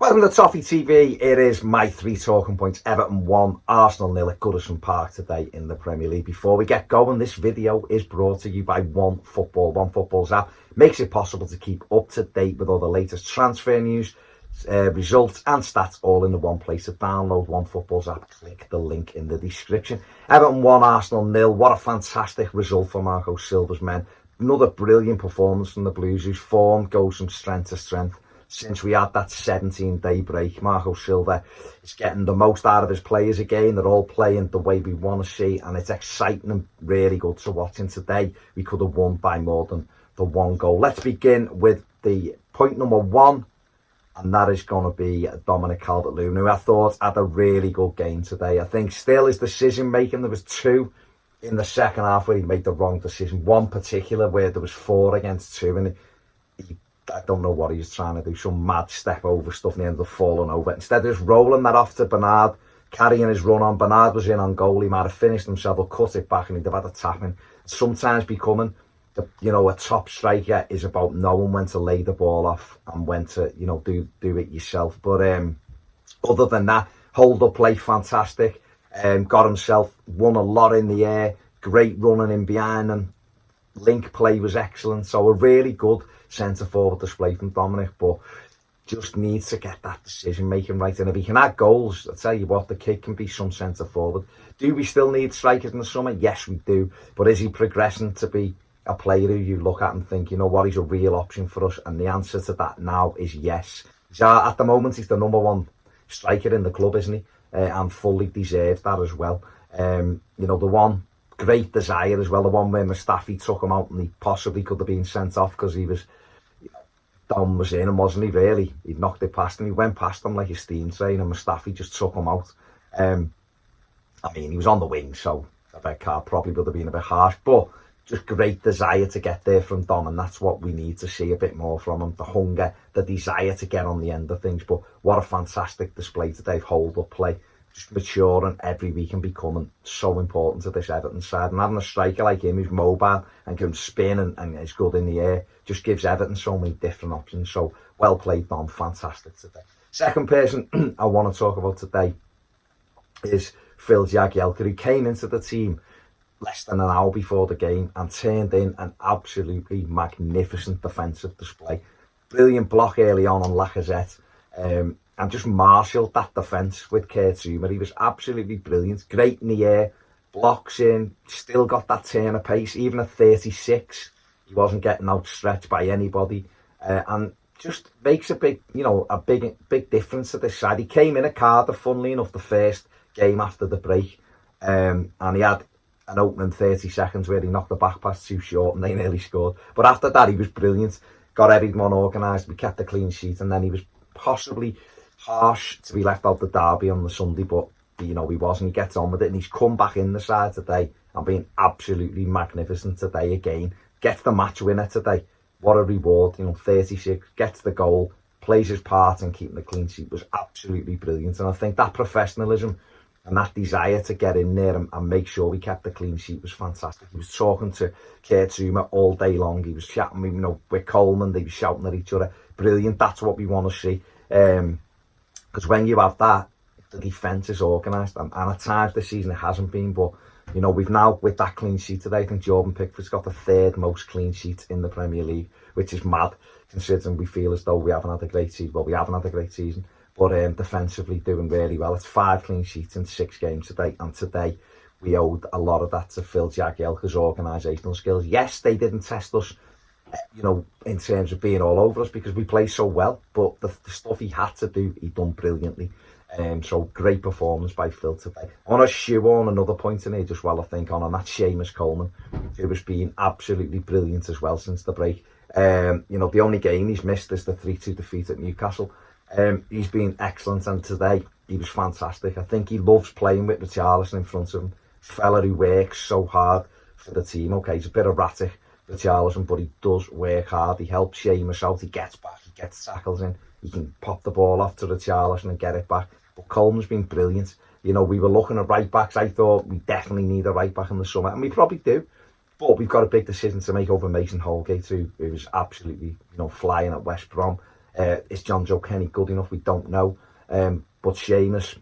Welcome to Toffee TV. It is my three talking points. Everton 1, Arsenal 0 at Goodison Park today in the Premier League. Before we get going, this video is brought to you by OneFootball. OneFootball's app makes it possible to keep up to date with all the latest transfer news, results and stats all in the one place. To download OneFootball's app, click the link in the description. Everton 1, Arsenal 0. What a fantastic result for Marco Silva's men. Another brilliant performance from the Blues, whose form goes from strength to strength. Since we had that 17-day break, Marco Silva is getting the most out of his players again. They're all playing the way we want to see, and it's exciting and really good to watch. And today, we could have won by more than the one goal. Let's begin with the point number one, and that is going to be Dominic Calvert-Lewin, who I thought had a really good game today. I think still his decision-making, there was two in the second half where he made the wrong decision. One particular where there was 4 against 2, and I don't know what he was trying to do, some mad step over stuff, and he ended up falling over. Instead of just rolling that off to Bernard, carrying his run on, Bernard was in on goal, he might have finished himself or cut it back and he'd have had a tapping. Sometimes becoming, a top striker is about knowing when to lay the ball off and when to, do it yourself. But other than that, hold up play, fantastic. Got himself, won a lot in the air, great running in behind him. Link play was excellent, so a really good centre forward display from Dominic, but just needs to get that decision making right. And if he can add goals, I tell you what, the kid can be some centre forward. Do we still need strikers in the summer? Yes, we do. But is he progressing to be a player who you look at and think, you know what, he's a real option for us? And the answer to that now is yes. At the moment, he's the number one striker in the club, isn't he? And fully deserves that as well. The one great desire as well, the one where Toffee took him out and he possibly could have been sent off because he was, Dom was in him, wasn't he, really? He knocked it past him, he went past him like a steam train, and Toffee just took him out. He was on the wing, so a red card probably would have been a bit harsh, but just great desire to get there from Dom, and that's what we need to see a bit more from him, the hunger, the desire to get on the end of things. But what a fantastic display today of hold-up play, just maturing every week and becoming so important to this Everton side. And having a striker like him who's mobile and can spin and is good in the air just gives Everton so many different options. So well played, Dom, fantastic today. Second person I want to talk about today is Phil Jagielka, who came into the team less than an hour before the game and turned in an absolutely magnificent defensive display. Brilliant block early on Lacazette, and just marshalled that defence with Kurt Zouma. He was absolutely brilliant, great in the air, blocks in, still got that turn of pace. Even at 36, he wasn't getting outstretched by anybody, and just makes a big difference to this side. He came in at Cardiff, funnily enough, the first game after the break, and he had an opening 30 seconds where he knocked the back pass too short and they nearly scored. But after that, he was brilliant, got everyone organised, we kept the clean sheet, and then he was possibly harsh to be left out the derby on the Sunday, but he wasn't. He gets on with it, and he's come back in the side today and been absolutely magnificent today again. Gets the match winner today. What a reward, 36, gets the goal, plays his part in keeping the clean sheet, was absolutely brilliant. And I think that professionalism and that desire to get in there and make sure we kept the clean sheet was fantastic. He was talking to Kurt Zouma all day long. He was chatting with Coleman. They were shouting at each other. Brilliant. That's what we want to see. Because when you have that, the defence is organised, and at times this season it hasn't been, but we've now, with that clean sheet today, I think Jordan Pickford's got the 3rd most clean sheets in the Premier League, which is mad considering we feel as though we haven't had a great season. Well, we haven't had a great season, but defensively doing really well. It's 5 clean sheets in 6 games today, and today we owed a lot of that to Phil Jagielka's organisational skills. Yes, they didn't test us in terms of being all over us because we play so well, but the stuff he had to do, he done brilliantly. So great performance by Phil today. I want to shoehorn another point in here just while I think on, and that's Seamus Coleman, who has been absolutely brilliant as well since the break. The only game he's missed is the 3-2 defeat at Newcastle. He's been excellent, and today he was fantastic. I think he loves playing with Richarlison in front of him, fella who works so hard for the team. Okay, he's a bit erratic, Richarlison, but he does work hard. He helps Seamus out, he gets back, he gets tackles in, he can pop the ball off to Richarlison and get it back. But Coleman's been brilliant. We were looking at right backs. I thought we definitely need a right back in the summer, and we probably do. But we've got a big decision to make over Mason Holgate, who was absolutely, flying at West Brom. Is John Joe Kenny good enough? We don't know. But Seamus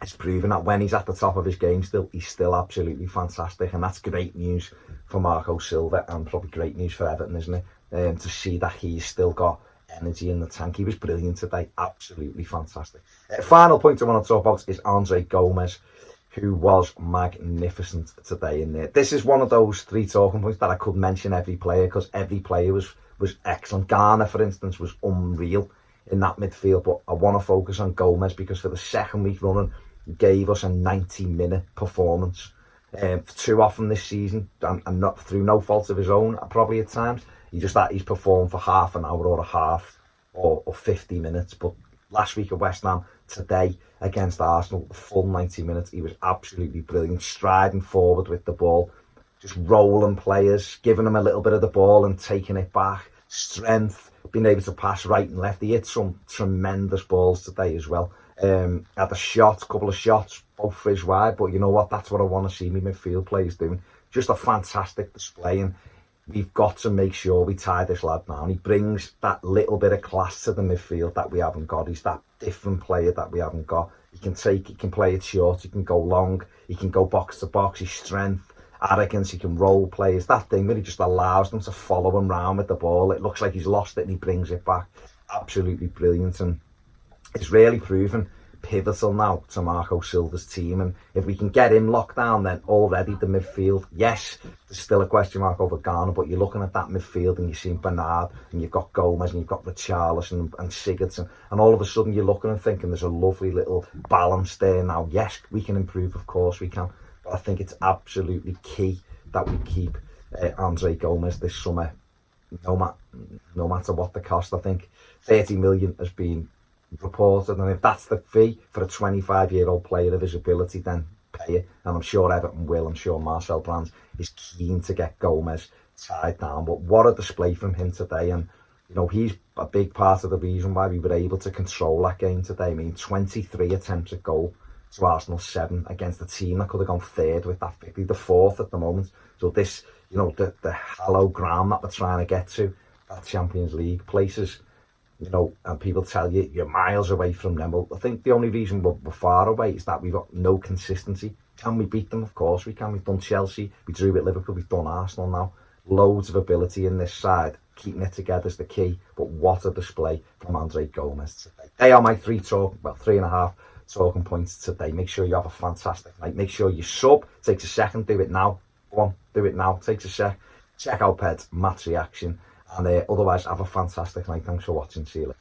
is proving that when he's at the top of his game still, he's still absolutely fantastic. And that's great news for Marco Silva, and probably great news for Everton, isn't it? To see that he's still got energy in the tank. He was brilliant today, absolutely fantastic. Final point I want to talk about is Andre Gomes, who was magnificent today in there. This is one of those 3 talking points that I could mention every player, because every player was excellent. Garner, for instance, was unreal in that midfield, but I want to focus on Gomes because for the second week running, he gave us a 90-minute performance. Too often this season, and not through no fault of his own, probably at times, he's performed for half an hour or a half or 50 minutes. But last week at West Ham, today against Arsenal, the full 90 minutes, he was absolutely brilliant, striding forward with the ball, just rolling players, giving them a little bit of the ball and taking it back, strength, being able to pass right and left. He hit some tremendous balls today as well. Had a couple of shots, both fizz wide, but you know what, that's what I want to see me midfield players doing. Just a fantastic display, and we've got to make sure we tie this lad down. He brings that little bit of class to the midfield that we haven't got. He's that different player that we haven't got. He can play it short, he can go long, he can go box to box. His strength, arrogance, he can roll players. That thing where he just allows them to follow him round with the ball. It looks like he's lost it and he brings it back. Absolutely brilliant, and it's really proven pivotal now to Marco Silva's team. And if we can get him locked down, then already the midfield, yes, there's still a question mark over Garner, but you're looking at that midfield and you're seeing Bernard, and you've got Gomes, and you've got Richarlison and Sigurdsson, and all of a sudden you're looking and thinking there's a lovely little balance there now. Yes, we can improve, of course we can, but I think it's absolutely key that we keep Andre Gomes this summer, no matter what the cost. I think 30 million has been reported, and if that's the fee for a 25-year-old player of his ability, then pay it. And I'm sure Everton will. I'm sure Marcel Brands is keen to get Gomes tied down. But what a display from him today, and you know, he's a big part of the reason why we were able to control that game today. I mean, 23 attempts at goal to Arsenal 7 against a team that could have gone third with that victory, the fourth at the moment. So this, you know, the hollow ground that we're trying to get to, that Champions League places, you know, and people tell you you're miles away from them. Well, I think the only reason we're far away is that we've got no consistency. Can we beat them? Of course we can. We've done Chelsea, we drew with Liverpool, we've done Arsenal now. Loads of ability in this side. Keeping it together is the key. But what a display from Andre Gomes today. They are my 3.5 talking points today. Make sure you have a fantastic night. Make sure you sub. Takes a second. Do it now. Go on, do it now. Takes a sec. Check out Ped's match reaction. And otherwise, have a fantastic night. Thanks for watching. See you later.